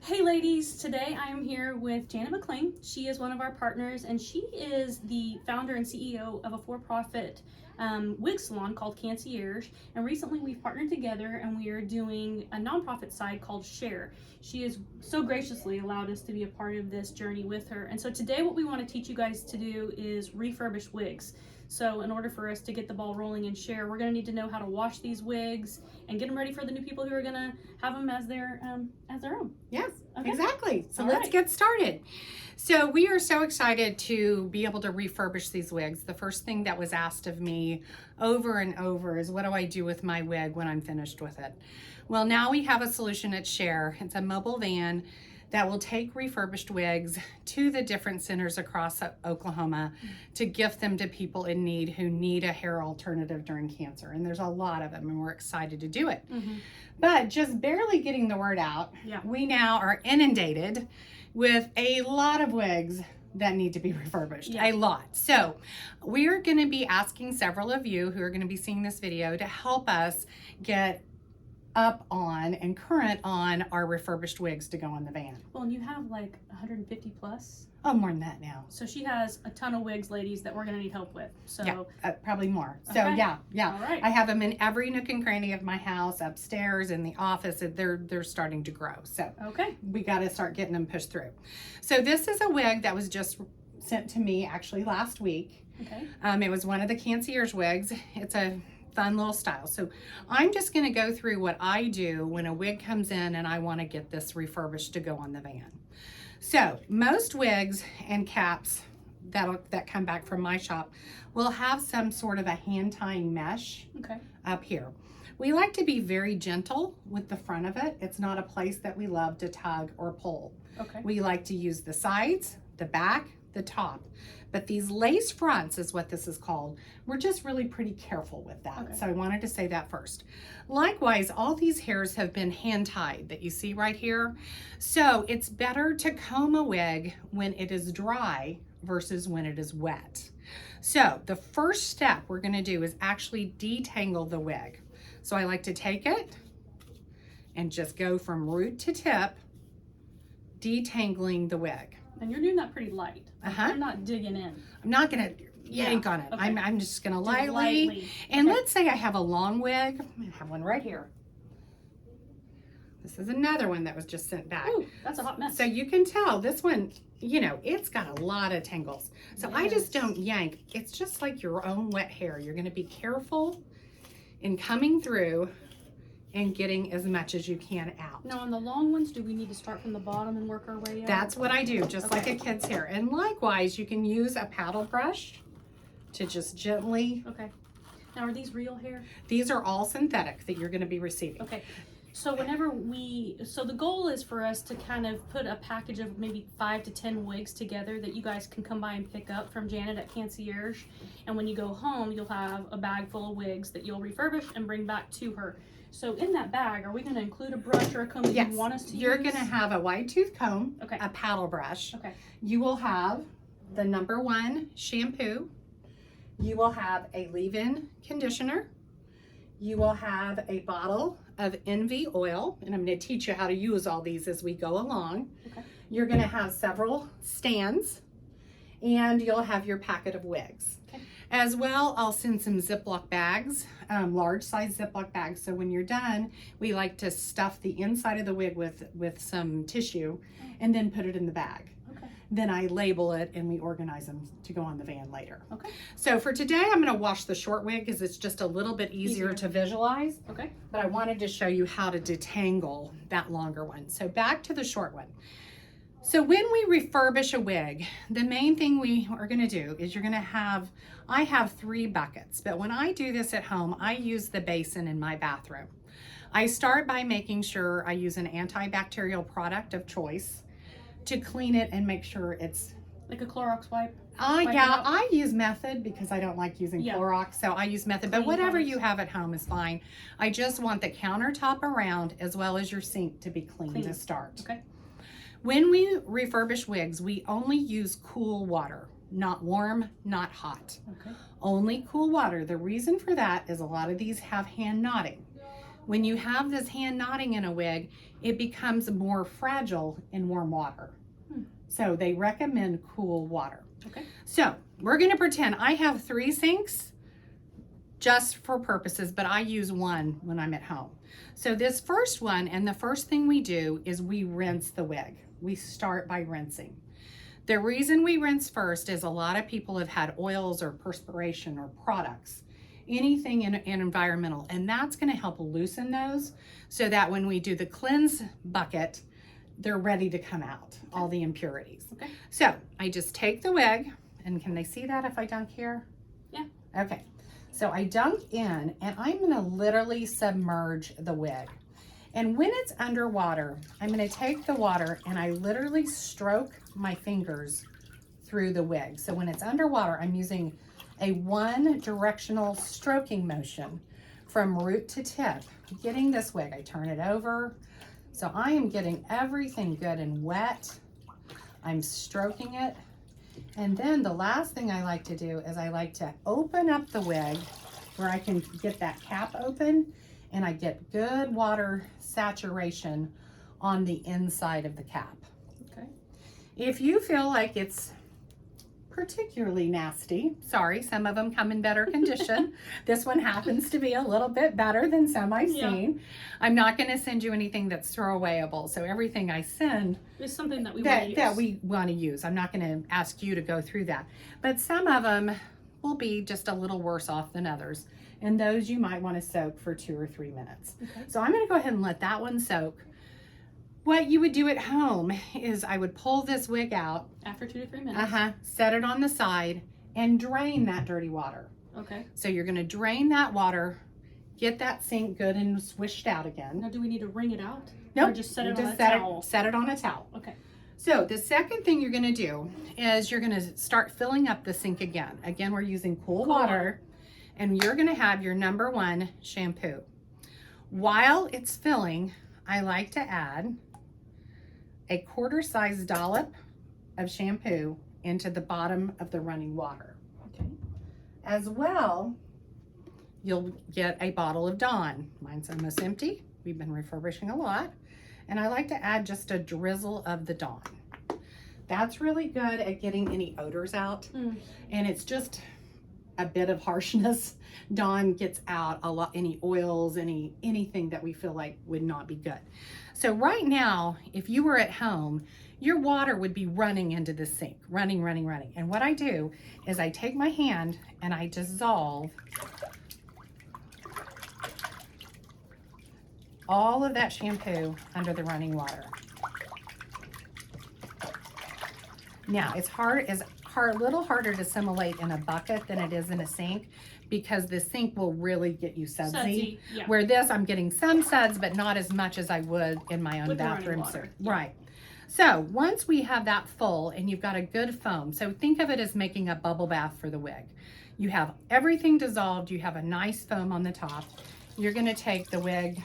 Hey ladies, today I am here with Janet McLean. She is one of our partners and she is the founder and CEO of a for-profit wig salon called Cancierge. And recently we've partnered together and we are doing a nonprofit side called Shair. She has so graciously allowed us to be a part of this journey with her. And so today what we want to teach you guys to do is refurbish wigs. So in order for us to get the ball rolling and Shair, we're going to need to know how to wash these wigs and get them ready for the new people who are going to have them as their own. Yes, Okay. exactly. So All let's right. get started. So we are so excited to be able to refurbish these wigs. The first thing that was asked of me over and over is, what do I do with my wig when I'm finished with it? Well, now we have a solution at Shair. It's a mobile van that will take refurbished wigs to the different centers across Oklahoma to gift them to people in need who need a hair alternative during cancer. And there's a lot of them and we're excited to do it. Mm-hmm. But just barely getting the word out, we now are inundated with a lot of wigs that need to be refurbished, a lot. So we're going to be asking several of you who are going to be seeing this video to help us get up on and current on our refurbished wigs to go on the van. Well, and you have like 150 plus. Oh, more than that now. So she has a ton of wigs, ladies, that we're going to need help with. So yeah, probably more. Okay. So yeah. All right. I have them in every nook and cranny of my house, upstairs, in the office. They're starting to grow. So okay, we got to start getting them pushed through. So this is a wig that was just sent to me actually last week. Okay. It was one of the Cancierge wigs. It's a fun little style. So I'm just going to go through what I do when a wig comes in and I want to get this refurbished to go on the van. So most wigs and caps that come back from my shop will have some sort of a hand tying mesh up here. We like to be very gentle with the front of it. It's not a place that we love to tug or pull. Okay. We like to use the sides, the back, the top. But these lace fronts is what this is called. We're just really pretty careful with that. Okay. So I wanted to say that first. Likewise, all these hairs have been hand tied that you see right here. So it's better to comb a wig when it is dry versus when it is wet. So the first step we're going to do is actually detangle the wig. So I like to take it and just go from root to tip, detangling the wig. And you're doing that pretty light. You're not digging in. I'm not gonna yank on it. Okay. I'm just gonna lightly. And let's say I have a long wig. I'm gonna have one right here. This is another one that was just sent back. Ooh, that's a hot mess. So you can tell this one, you know, it's got a lot of tangles. So I just don't yank. It's just like your own wet hair. You're gonna be careful in coming through and getting as much as you can out. Now on the long ones, do we need to start from the bottom and work our way up? That's what I do, just like a kid's hair. And likewise, you can use a paddle brush to just gently. Okay. Now are these real hair? These are all synthetic that you're going to be receiving. Okay. So so the goal is for us to kind of put a package of maybe 5 to 10 wigs together that you guys can come by and pick up from Janet at Cancierge. And when you go home, you'll have a bag full of wigs that you'll refurbish and bring back to her. So in that bag, are we going to include a brush or a comb that you want us to use? You're going to have a wide tooth comb, Okay. a paddle brush. Okay. You will have the #1 shampoo. You will have a leave-in conditioner. You will have a bottle of Envy oil, and I'm going to teach you how to use all these as we go along. Okay. You're going to have several stands, and you'll have your packet of wigs. Okay. As well, I'll send some Ziploc bags, large size Ziploc bags. So when you're done, we like to stuff the inside of the wig with some tissue and then put it in the bag. Okay. Then I label it and we organize them to go on the van later. Okay. So for today, I'm going to wash the short wig because it's just a little bit easier to visualize. Okay. But I wanted to show you how to detangle that longer one. So back to the short one. So when we refurbish a wig, the main thing we are going to do is I have 3 buckets, but when I do this at home, I use the basin in my bathroom. I start by making sure I use an antibacterial product of choice to clean it and make sure it's like a Clorox wipe. I use Method because I don't like using Clorox, so I use Method, but whatever you have at home is fine. I just want the countertop around as well as your sink to be clean to start. Okay. When we refurbish wigs, we only use cool water, not warm, not hot. Okay. Only cool water. The reason for that is a lot of these have hand knotting. When you have this hand knotting in a wig, it becomes more fragile in warm water. So they recommend cool water. Okay. So we're gonna pretend I have 3 sinks just for purposes, but I use one when I'm at home. So this first one, and the first thing we do is we rinse the wig. We start by rinsing. The reason we rinse first is a lot of people have had oils or perspiration or products, anything in environmental, and that's gonna help loosen those so that when we do the cleanse bucket, they're ready to come out, all the impurities. Okay. So I just take the wig, and can they see that if I dunk here? Yeah. Okay. So I dunk in, and I'm gonna literally submerge the wig. And when it's underwater, I'm gonna take the water and I literally stroke my fingers through the wig. So when it's underwater, I'm using a one directional stroking motion from root to tip, getting this wig. I turn it over. So I am getting everything good and wet. I'm stroking it. And then the last thing I like to do is I like to open up the wig where I can get that cap open, and I get good water saturation on the inside of the cap. Okay. If you feel like it's particularly nasty, sorry, some of them come in better condition. This one happens to be a little bit better than some I've seen. I'm not going to send you anything that's throwawayable. So everything I send is something that we want to use. I'm not going to ask you to go through that. But some of them will be just a little worse off than others. And those you might want to soak for 2 or 3 minutes. Okay. So I'm going to go ahead and let that one soak. What you would do at home is I would pull this wig out. After 2 to 3 minutes. Set it on the side and drain that dirty water. Okay. So you're going to drain that water, get that sink good and swished out again. Now, do we need to wring it out? Nope. Or just set it on a set towel? Set it on a towel. Okay. So the second thing you're going to do is you're going to start filling up the sink again. Again, we're using cool water. And you're going to have your number 1 shampoo. While it's filling, I like to add a quarter-size dollop of shampoo into the bottom of the running water. Okay. As well, you'll get a bottle of Dawn. Mine's almost empty. We've been refurbishing a lot. And I like to add just a drizzle of the Dawn. That's really good at getting any odors out. And it's just a bit of harshness. Dawn gets out a lot, any oils, anything that we feel like would not be good. So right now, if you were at home, your water would be running into the sink, running. And what I do is I take my hand and I dissolve all of that shampoo under the running water. Now, it's a little harder to assimilate in a bucket than it is in a sink, because the sink will really get you sudsy. Yeah. Where this, I'm getting some suds, but not as much as I would in my own bathroom. Right. So once we have that full and you've got a good foam, so think of it as making a bubble bath for the wig. You have everything dissolved, you have a nice foam on the top. You're going to take the wig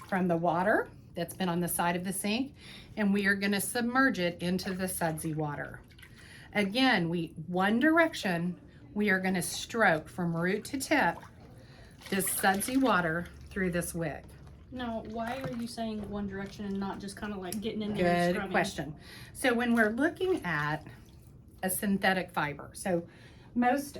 from the water that's been on the side of the sink, and we are going to submerge it into the sudsy water. Again, one direction, we are going to stroke from root to tip this sudsy water through this wig. Now, why are you saying one direction and not just kind of like getting in there and scrubbing? Good question. So when we're looking at a synthetic fiber, so most,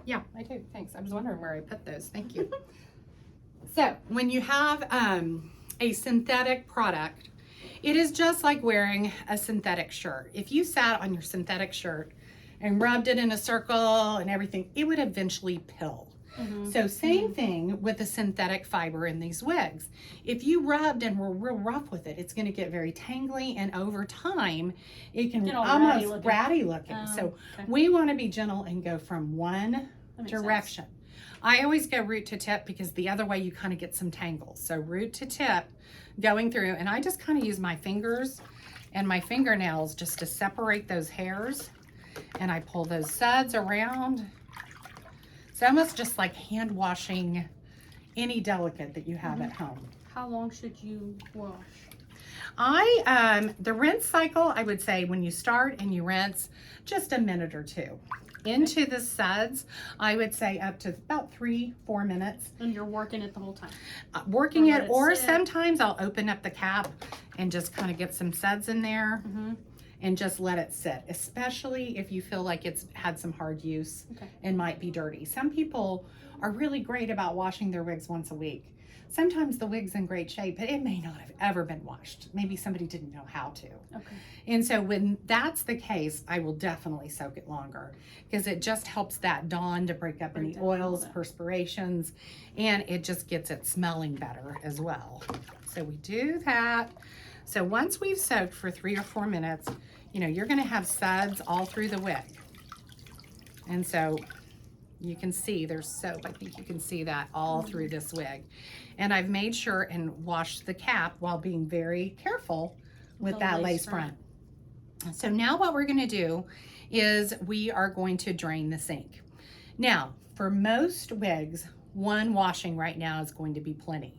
yeah, I do, thanks. I was wondering where I put those, thank you. So when you have a synthetic product, it is just like wearing a synthetic shirt. If you sat on your synthetic shirt and rubbed it in a circle and everything, it would eventually pill. So same thing with the synthetic fiber in these wigs. If you rubbed and were real rough with it, it's going to get very tangly, and over time it can almost ratty looking. We want to be gentle and go from one direction. I always go root to tip, because the other way you kind of get some tangles. So root to tip, going through, and I just kind of use my fingers and my fingernails just to separate those hairs, and I pull those suds around. It's almost just like hand washing any delicate that you have at home. How long should you wash? The rinse cycle, I would say when you start and you rinse, just a minute or 2. into the suds, I would say up to about 3-4 minutes. And you're working it the whole time. Working Or let it, it or sit. sometimes I'll open up the cap and just kind of get some suds in there and just let it sit, especially if you feel like it's had some hard use and might be dirty. Some people are really great about washing their wigs once a week. Sometimes the wig's in great shape, but it may not have ever been washed. Maybe somebody didn't know how to. Okay. And so when that's the case, I will definitely soak it longer because it just helps that Dawn to break up any oils, perspirations, and it just gets it smelling better as well. So we do that. So once we've soaked for 3 or 4 minutes, you know, you're going to have suds all through the wig. And so you can see there's soap. I think you can see that all through this wig. And I've made sure and washed the cap while being very careful with that lace front. So now what we're going to do is we are going to drain the sink. Now, for most wigs, one washing right now is going to be plenty.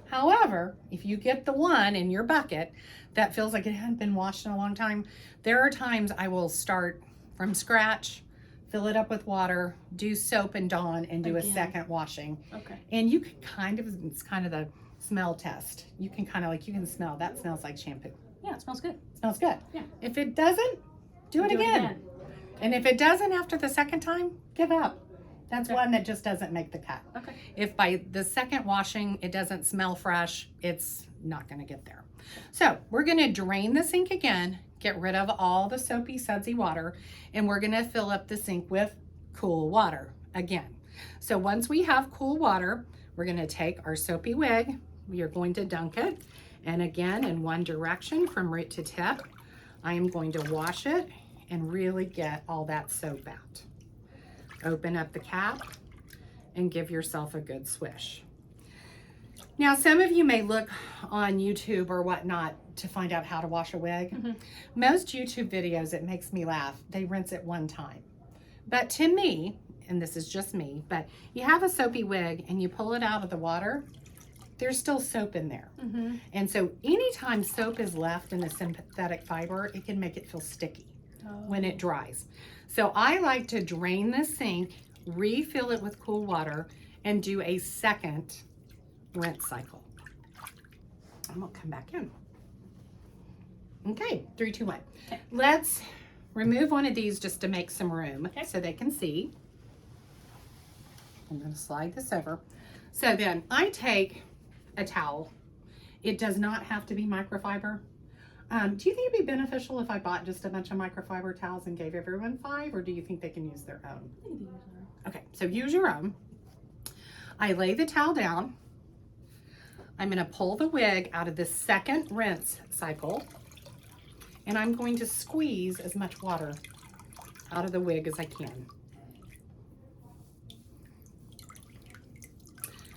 However, if you get the one in your bucket that feels like it hadn't been washed in a long time, there are times I will start from scratch, fill it up with water, do soap and Dawn, and do a second washing. Okay. And you can kind of, it's kind of the smell test. You can kind of like, you can smell, that smells like shampoo. Yeah, it smells good. It smells good. Yeah. If it doesn't, do it again. And if it doesn't after the second time, give up. That's one that just doesn't make the cut. Okay. If by the second washing, it doesn't smell fresh, it's not gonna get there. So we're gonna drain the sink again, get rid of all the soapy, sudsy water, and we're gonna fill up the sink with cool water again. So once we have cool water, we're gonna take our soapy wig, we are going to dunk it, and again, in one direction from root to tip, I am going to wash it and really get all that soap out. Open up the cap and give yourself a good swish. Now, some of you may look on YouTube or whatnot to find out how to wash a wig. Most YouTube videos, it makes me laugh. They rinse it one time. But to me, and this is just me, but you have a soapy wig and you pull it out of the water, there's still soap in there. And so anytime soap is left in a synthetic fiber, it can make it feel sticky when it dries. So I like to drain the sink, refill it with cool water, and do a second rinse cycle. I'm gonna come back in. Okay, 3, 2, 1. Okay. Let's remove one of these just to make some room so they can see. I'm gonna slide this over. So then I take a towel. It does not have to be microfiber. Do you think it'd be beneficial if I bought just a bunch of microfiber towels and gave everyone 5, or do you think they can use their own? Okay, so use your own. I lay the towel down. I'm gonna pull the wig out of the second rinse cycle, and I'm going to squeeze as much water out of the wig as I can.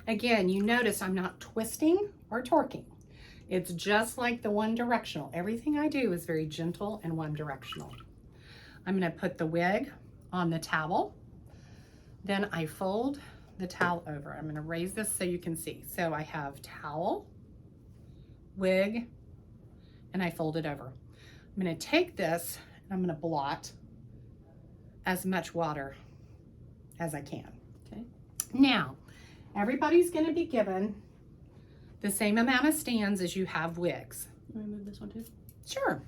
Again, you notice I'm not twisting or torquing. It's just like the one directional. Everything I do is very gentle and one directional. I'm gonna put the wig on the towel. Then I fold the towel over. I'm gonna raise this so you can see. So I have towel, wig, and I fold it over. I'm gonna take this and I'm gonna blot as much water as I can. Okay. Now, everybody's gonna be given the same amount of stands as you have wigs. Can we move this one too? Sure.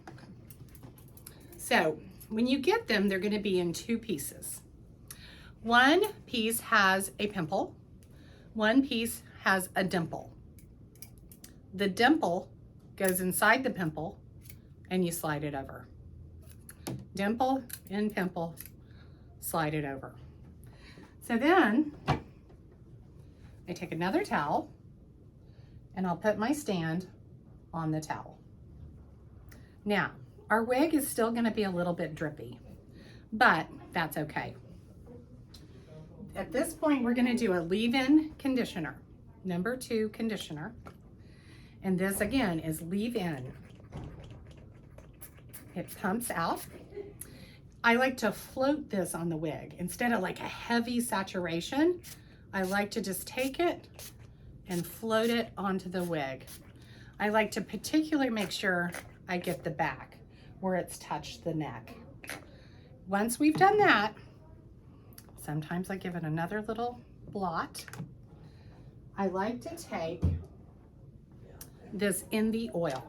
So when you get them, they're going to be in 2 pieces. One piece has a pimple. One piece has a dimple. The dimple goes inside the pimple and you slide it over. Dimple and pimple, slide it over. So then I take another towel and I'll put my stand on the towel. Now, our wig is still gonna be a little bit drippy, but that's okay. At this point, we're gonna do a leave-in conditioner, number 2 conditioner. And this again is leave-in. It pumps out. I like to float this on the wig. Instead of like a heavy saturation, I like to just take it and float it onto the wig. I like to particularly make sure I get the back where it's touched the neck. Once we've done that, Sometimes I give it another little blot. I like to take this in the oil.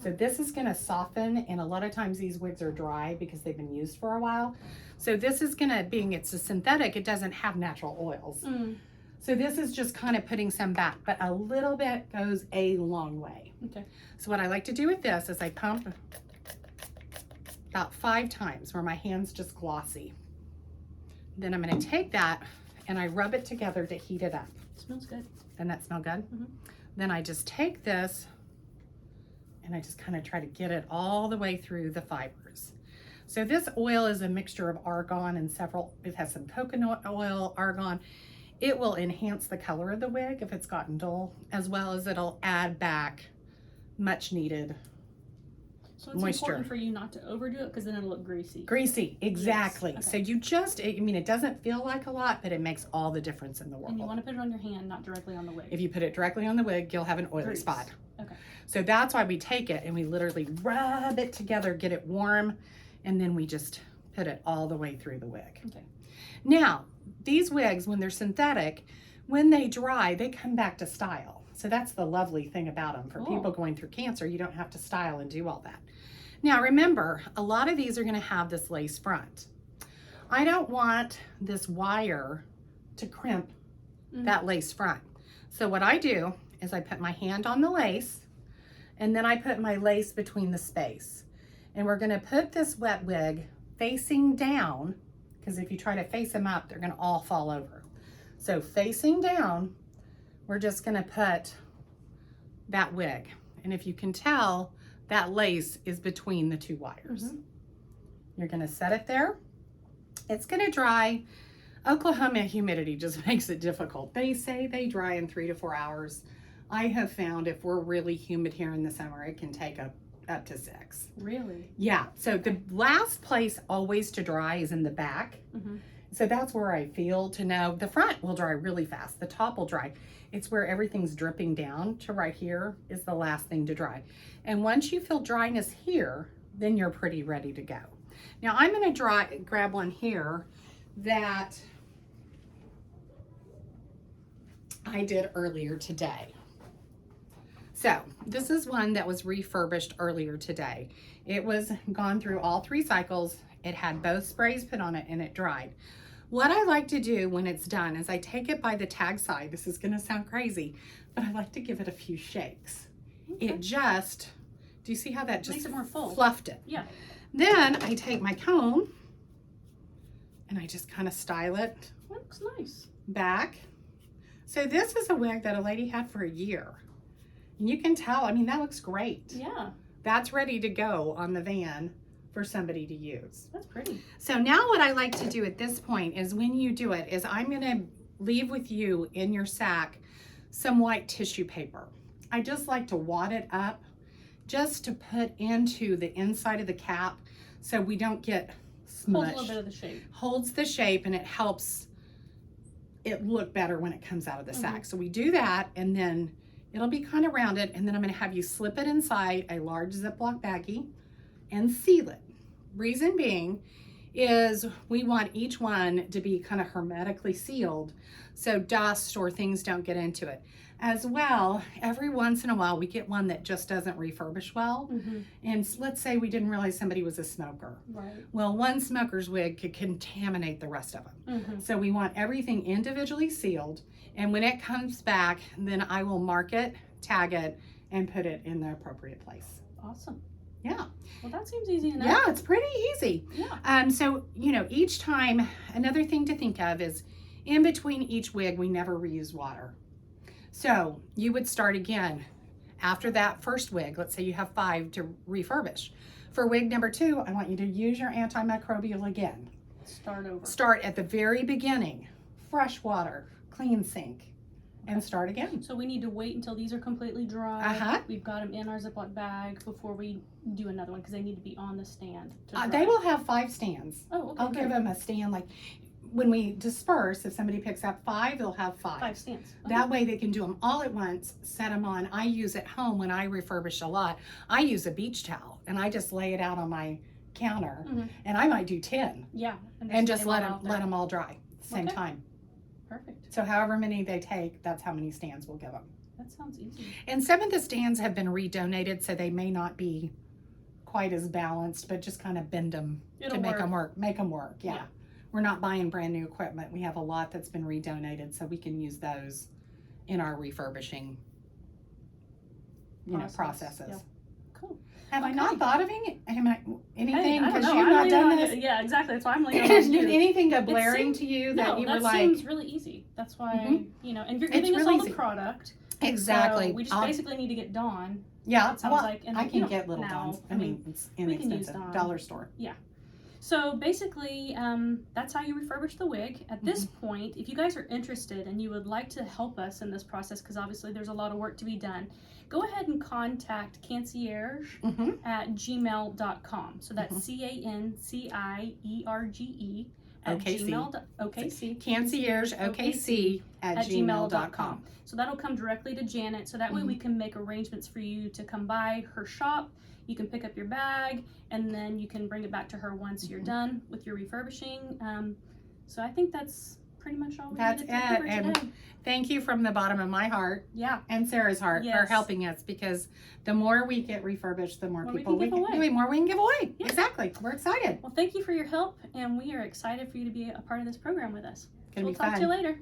So this is gonna soften, and a lot of times these wigs are dry because they've been used for a while. So this is gonna, being it's a synthetic, it doesn't have natural oils. So this is just kind of putting some back, but a little bit goes a long way. Okay. So what I like to do with this is I pump about 5 times where my hand's just glossy. Then I'm gonna take that and I rub it together to heat it up. Smells good. Doesn't that smell good? Then I just take this and I just kind of try to get it all the way through the fibers. So this oil is a mixture of argan and it has some coconut oil, argan. It will enhance the color of the wig if it's gotten dull, as well as it'll add back much needed So it's moisture. important for you not to overdo it because then it'll look greasy. Greasy, exactly. Yes. So you just, I mean, it doesn't feel like a lot, but it makes all the difference in the world. And you want to put it on your hand, not directly on the wig. If you put it directly on the wig, you'll have an oily Grease. spot. Okay. So that's why we take it and we literally rub it together, get it warm, and then we just put it all the way through the wig. Okay. Now, these wigs, when they're synthetic, when they dry, they come back to style. So that's the lovely thing about them. For people going through cancer, you don't have to style and do all that. Now remember, a lot of these are gonna have this lace front. I don't want this wire to crimp that lace front. So what I do is I put my hand on the lace and then I put my lace between the space. And we're gonna put this wet wig facing down, because if you try to face them up, they're gonna all fall over. So facing down, we're just gonna put that wig. And if you can tell, that lace is between the 2 wires. You're gonna set it there. It's gonna dry. Oklahoma humidity just makes it difficult. They say they dry in 3 to 4 hours. I have found if we're really humid here in the summer, it can take up to 6. Really? Yeah, so the last place always to dry is in the back. So that's where I feel to know. The front will dry really fast. The top will dry. It's where everything's dripping down to right here is the last thing to dry. And once you feel dryness here, then you're pretty ready to go. Now I'm gonna grab one here that I did earlier today. So this is one that was refurbished earlier today. It was gone through all 3 cycles. It had both sprays put on it and it dried. What I like to do when it's done is I take it by the tag side. This is gonna sound crazy, but I like to give it a few shakes. It just, do you see how that just makes it more full? Fluffed it? Yeah. Then I take my comb and I just kind of style it. Looks nice. Back. So this is a wig that a lady had for a year. And you can tell, I mean, that looks great. Yeah. That's ready to go on the van for somebody to use. That's pretty. So now what I like to do at this point is when you do it is I'm gonna leave with you in your sack some white tissue paper. I just like to wad it up just to put into the inside of the cap so we don't get smushed. Holds a little bit of the shape. Holds the shape and it helps it look better when it comes out of the sack. So we do that and then it'll be kind of rounded and then I'm gonna have you slip it inside a large Ziploc baggie and seal it. Reason being is we want each one to be kind of hermetically sealed so dust or things don't get into it. As well, every once in a while we get one that just doesn't refurbish well. And let's say we didn't realize somebody was a smoker. Right. Well, one smoker's wig could contaminate the rest of them. So we want everything individually sealed. And when it comes back, then I will mark it, tag it, and put it in the appropriate place. Awesome. Yeah. Well, that seems easy enough. Yeah, it's pretty easy. Yeah. So, you know, each time, another thing to think of is in between each wig, we never reuse water. So you would start again after that first wig. Let's say you have 5 to refurbish. For wig number 2, I want you to use your antimicrobial again. Start over. Start at the very beginning, fresh water, clean sink, and start again. So we need to wait until these are completely dry. We've got them in our Ziploc bag before we do another one because they need to be on the stand. To dry. They will have 5 stands. Oh, okay. I'll give them a stand like when we disperse, if somebody picks up 5, they'll have 5. 5 stands. That way they can do them all at once, set them on. I use at home when I refurbish a lot, I use a beach towel and I just lay it out on my counter and I might do 10 Yeah. and just let them all dry. same Okay. time. Perfect. So however many they take, that's how many stands we'll give them. That sounds easy. And some of the stands have been redonated, so they may not be quite as balanced, but just kind of bend them It'll to make work. them work. Make them work, yeah. Yeah. We're not buying brand new equipment. We have a lot that's been redonated, so we can use those in our refurbishing, processes. Yep. Cool. Have I Okay. not thought of anything? Hey, Anything? I don't Because know. you've I'm not leaning done on this. you. Yeah, exactly. That's why I'm leaning on you. Anything go blaring seemed- to you that No, you were that like, seems really easy. That's why, and you're It's giving us really all the easy. product. exactly? So we just basically need to get Dawn. yeah. it sounds Well, like, and I you can know, get little now, Dons. I I mean, mean, it's we can use inexpensive. Dawn. Dollar store. So basically, that's how you refurbish the wig. At this point, if you guys are interested and you would like to help us in this process, because obviously there's a lot of work to be done, go ahead and contact Cancierge at gmail.com. So that's CANCIERGE at OKC. OKC. Cancierge OKC at gmail.com. So that'll come directly to Janet. So that way we can make arrangements for you to come by her shop. You can pick up your bag and then you can bring it back to her once you're done with your refurbishing. So I think that's pretty much all we That's needed to cover it. And today. thank you from the bottom of my heart Yeah. and Sarah's heart for Yes. helping us, because the more we get refurbished, the more More people we can give away. the more we can give away. Yeah. Exactly. We're excited. Well, thank you for your help, and we are excited for you to be a part of this program with us. Gonna We'll be talk fun. to you later.